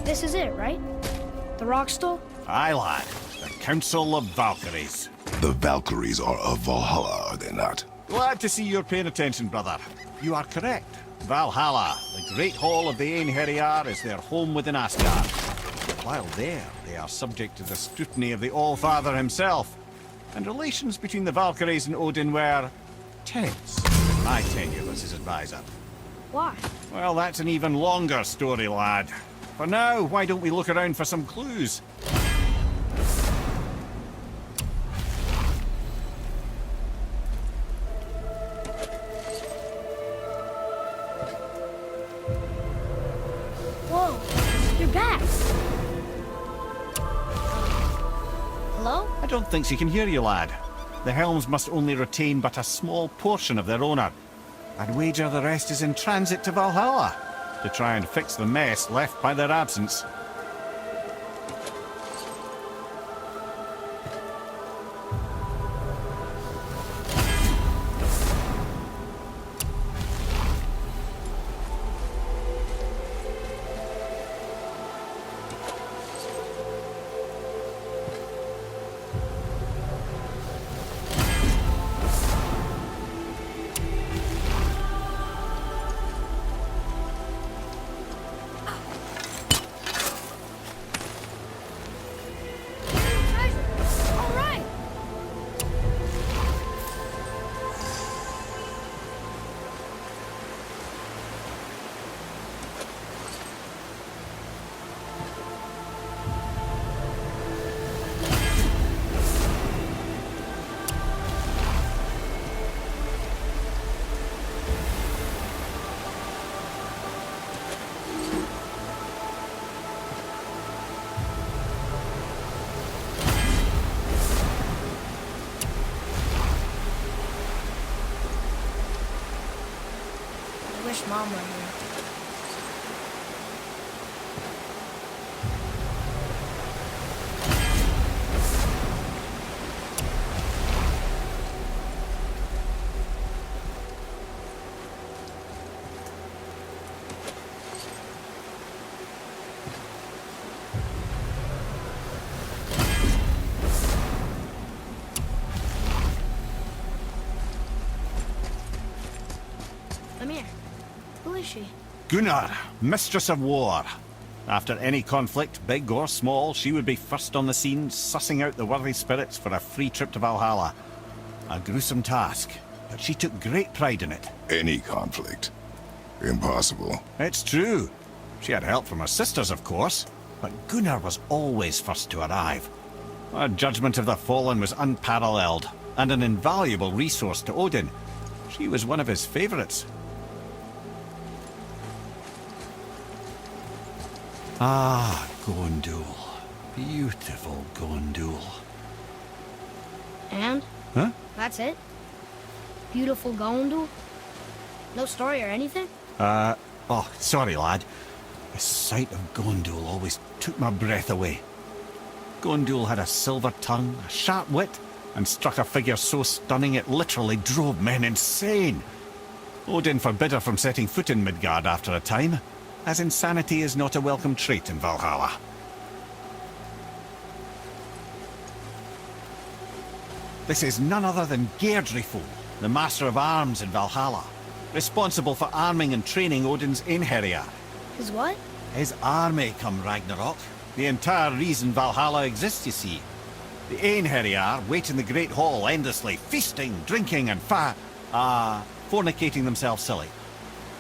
This is it, right? The rock stool? Aye, lad. The Council of Valkyries. The Valkyries are of Valhalla, are they not? Glad to see you're paying attention, brother. You are correct. Valhalla, the great hall of the Einherjar, is their home within Asgard. While there, they are subject to the scrutiny of the All-Father himself. And relations between the Valkyries and Odin were tense in my tenure as his advisor. Why? Well, that's an even longer story, lad. For now, why don't we look around for some clues? Whoa, you're back. Hello? I don't think she can hear you, lad. The helms must only retain but a small portion of their owner. I'd wager the rest is in transit to Valhalla to try and fix the mess left by their absence. All right. I wish Mom were here. Come here. Who is she? Gunnar, Mistress of War. After any conflict, big or small, she would be first on the scene, sussing out the worthy spirits for a free trip to Valhalla. A gruesome task, but she took great pride in it. Any conflict. Impossible. It's true. She had help from her sisters, of course, but Gunnar was always first to arrive. Her judgment of the fallen was unparalleled, and an invaluable resource to Odin. She was one of his favourites. Ah, Gondul. Beautiful Gondul. And? Huh? That's it? Beautiful Gondul? No story or anything? Oh, sorry, lad. The sight of Gondul always took my breath away. Gondul had a silver tongue, a sharp wit, and struck a figure so stunning it literally drove men insane. Odin forbid her from setting foot in Midgard after a time, as insanity is not a welcome trait in Valhalla. This is none other than Geirdriful, the Master of Arms in Valhalla, responsible for arming and training Odin's Einherjar. His what? His army come Ragnarok. The entire reason Valhalla exists, you see. The Einherjar wait in the Great Hall endlessly, feasting, drinking, and fornicating themselves silly.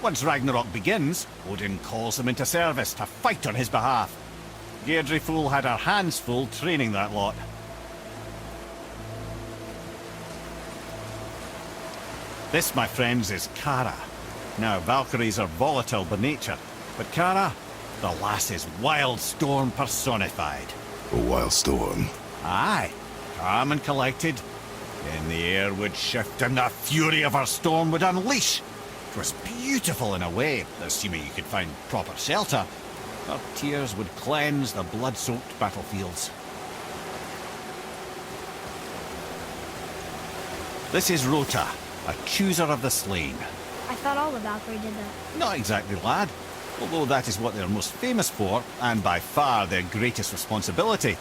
Once Ragnarok begins, Odin calls them into service to fight on his behalf. Geirdriful had her hands full training that lot. This, my friends, is Kara. Now, Valkyries are volatile by nature, but Kara, the lass is wild storm personified. A wild storm. Aye, calm and collected. Then the air would shift and the fury of her storm would unleash. It was beautiful in a way, assuming you could find proper shelter. Her tears would cleanse the blood-soaked battlefields. This is Rota, a chooser of the slain. I thought all the Valkyrie did that. Not exactly, lad. although that is what they're most famous for, and by far their greatest responsibility.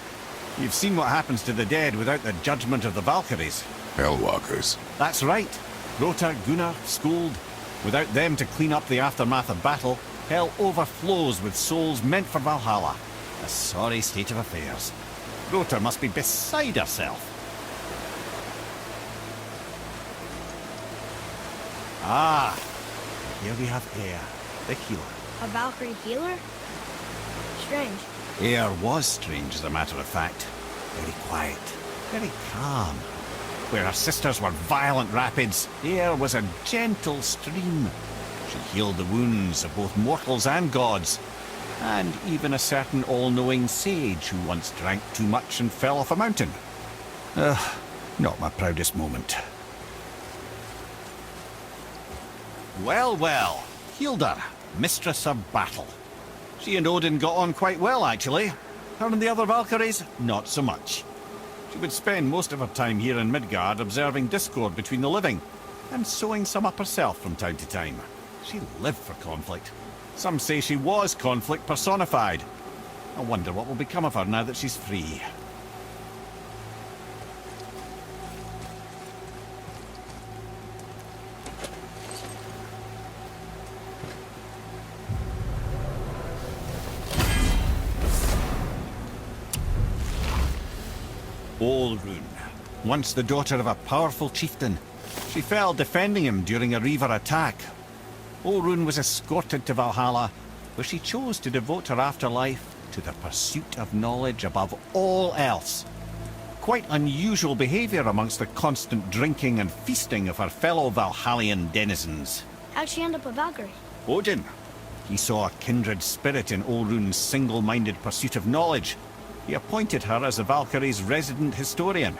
You've seen what happens to the dead without the judgment of the Valkyries. Hellwalkers. That's right. Rota, Gunnar, Skuld. Without them to clean up the aftermath of battle, hell overflows with souls meant for Valhalla. A sorry state of affairs. Rota must be beside herself. Ah, here we have Air, the healer. A Valkyrie healer? Strange. Air was strange, as a matter of fact. Very quiet, very calm. Where her sisters were violent rapids, Air was a gentle stream. She healed the wounds of both mortals and gods, and even a certain all-knowing sage who once drank too much and fell off a mountain. Not my proudest moment. Well, well, Hilda, mistress of battle. She and Odin got on quite well, actually. Her and the other Valkyries, not so much. She would spend most of her time here in Midgard observing discord between the living, and sewing some up herself from time to time. She lived for conflict. Some say she was conflict personified. I wonder what will become of her now that she's free. Olrun, once the daughter of a powerful chieftain. She fell defending him during a Reaver attack. Olrun was escorted to Valhalla, where she chose to devote her afterlife to the pursuit of knowledge above all else. Quite unusual behaviour amongst the constant drinking and feasting of her fellow Valhallian denizens. How'd she end up a Valkyrie? Odin. He saw a kindred spirit in Olrun's single-minded pursuit of knowledge. He appointed her as the Valkyrie's resident historian.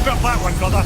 Drop that one, brother.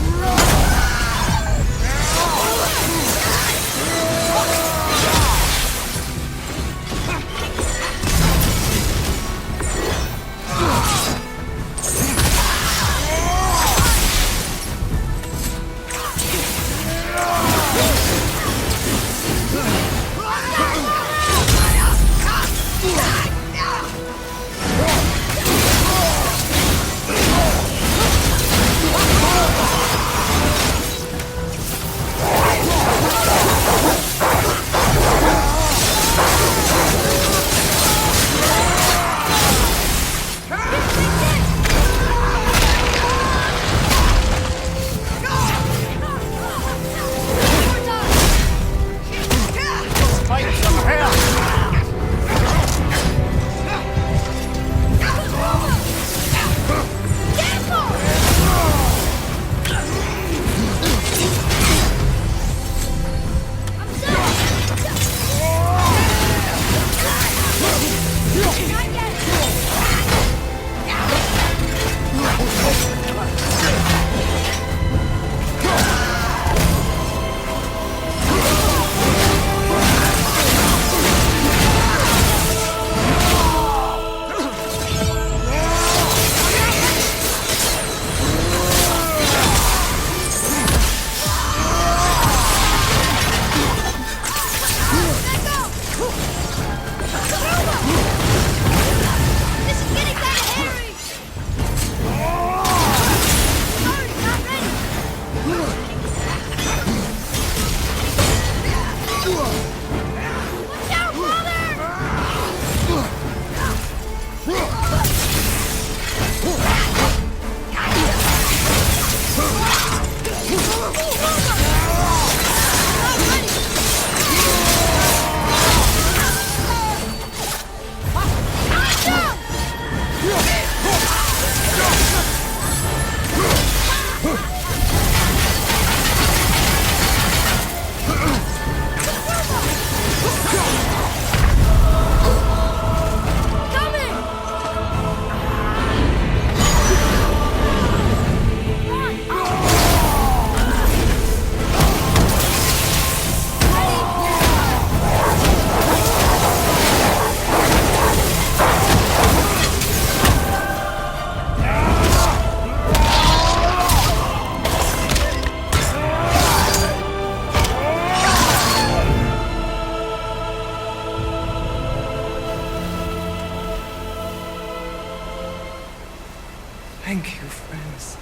Thank you, friends.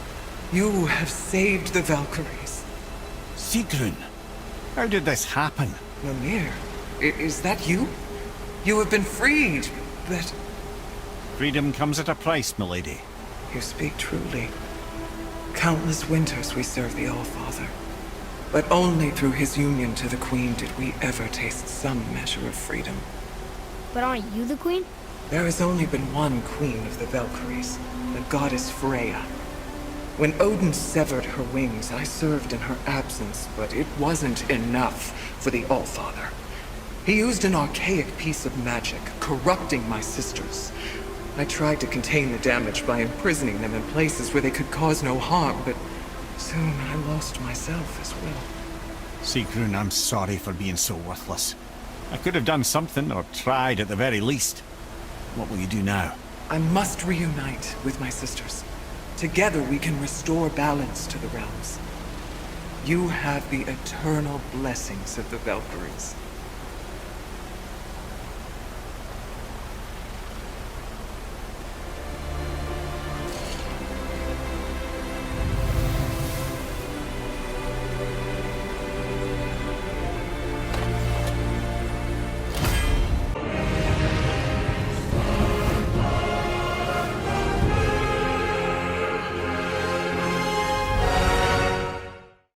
You have saved the Valkyries. Sigrun, how did this happen? Mimir, is that you? You have been freed, but... Freedom comes at a price, milady. You speak truly. Countless winters we served the All-Father. But only through his union to the Queen did we ever taste some measure of freedom. But aren't you the queen? There has only been one Queen of the Valkyries, the goddess Freya. When Odin severed her wings, I served in her absence, but it wasn't enough for the All-Father. He used an archaic piece of magic, corrupting my sisters. I tried to contain the damage by imprisoning them in places where they could cause no harm, but soon I lost myself as well. Sigrun, I'm sorry for being so worthless. I could have done something, or tried at the very least. What will you do now? I must reunite with my sisters. Together we can restore balance to the realms. You have the eternal blessings of the Valkyries.